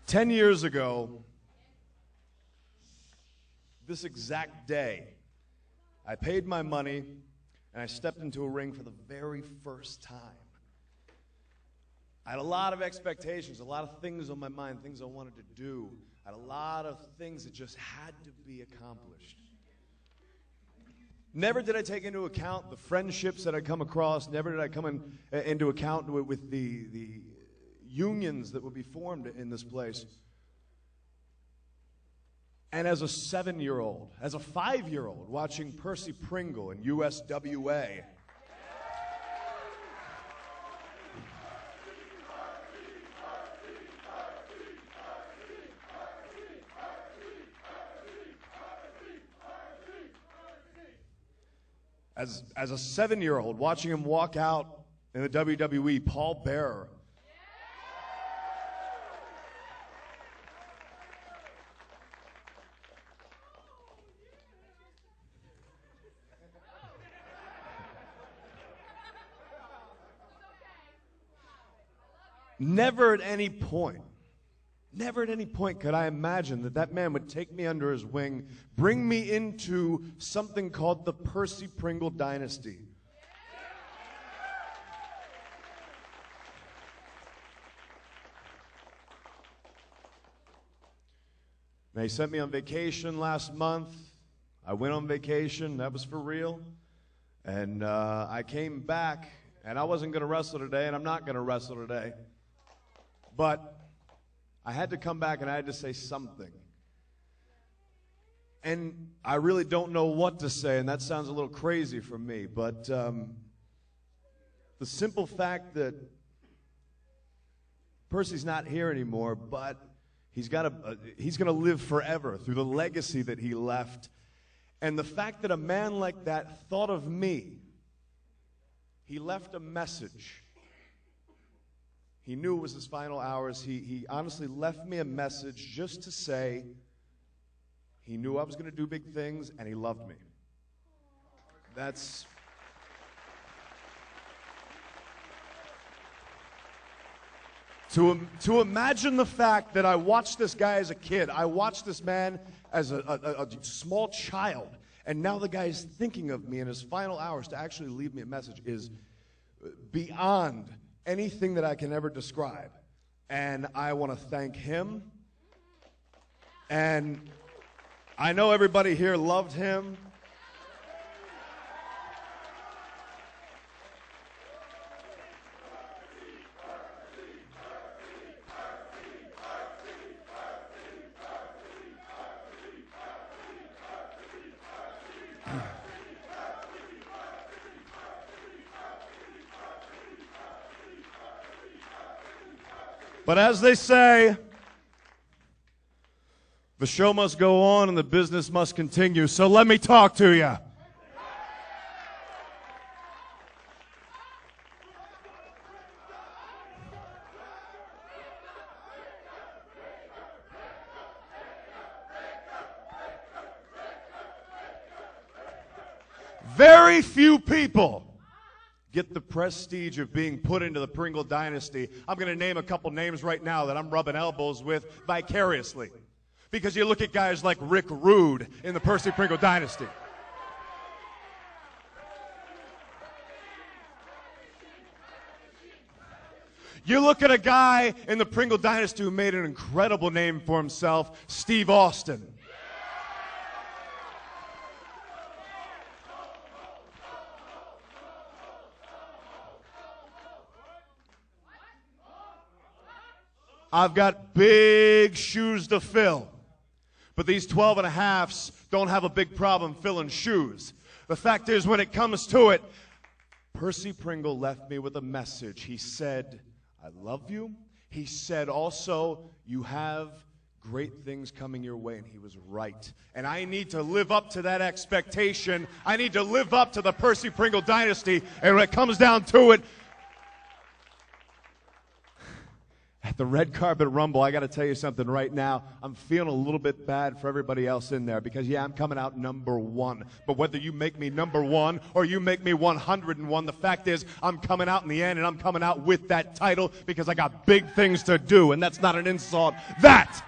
10 years ago, this exact day, I paid my money and I stepped into a ring for the very first time. I had a lot of expectations, a lot of things on my mind, things I wanted to do. I had a lot of things that just had to be accomplished. Never did I take into account the friendships that I'd come across. Never did I come into account with the unions that would be formed in this place. And as a 7-year-old, as a 5-year-old, watching Percy Pringle in USWA, as a 7-year-old, watching him walk out in the WWE, Paul Bearer, never at any point could I imagine that that man would take me under his wing, bring me into something called the Percy Pringle dynasty. They sent me on vacation last month. I went on vacation. That was for real. And I came back, and I wasn't going to wrestle today, and I'm not going to wrestle today. But I had to come back and I had to say something. And I really don't know what to say, and that sounds a little crazy for me, but the simple fact that Percy's not here anymore, but he's going to live forever through the legacy that he left. And the fact that a man like that thought of me, he left a message. He knew it was his final hours. He honestly left me a message just to say he knew I was going to do big things and he loved me. That's... To imagine the fact that I watched this guy as a kid, I watched this man as a small child, and now the guy is thinking of me in his final hours to actually leave me a message is beyond anything that I can ever describe. And I want to thank him. And I know everybody here loved him. But as they say, the show must go on and the business must continue. So let me talk to you. Very few people get the prestige of being put into the Pringle dynasty. I'm going to name a couple names right now that I'm rubbing elbows with vicariously. Because you look at guys like Rick Rude in the Percy Pringle dynasty. You look at a guy in the Pringle dynasty who made an incredible name for himself, Steve Austin. I've got big shoes to fill. But these 12.5s don't have a big problem filling shoes. The fact is, when it comes to it, Percy Pringle left me with a message. He said, I love you. He said also, you have great things coming your way, and he was right. And I need to live up to that expectation. I need to live up to the Percy Pringle dynasty. And when it comes down to it, at the red carpet rumble, I got to tell you something right now. I'm feeling a little bit bad for everybody else in there because, yeah, I'm coming out number one. But whether you make me number one or you make me 101, the fact is I'm coming out in the end, and I'm coming out with that title because I got big things to do, and that's not an insult. That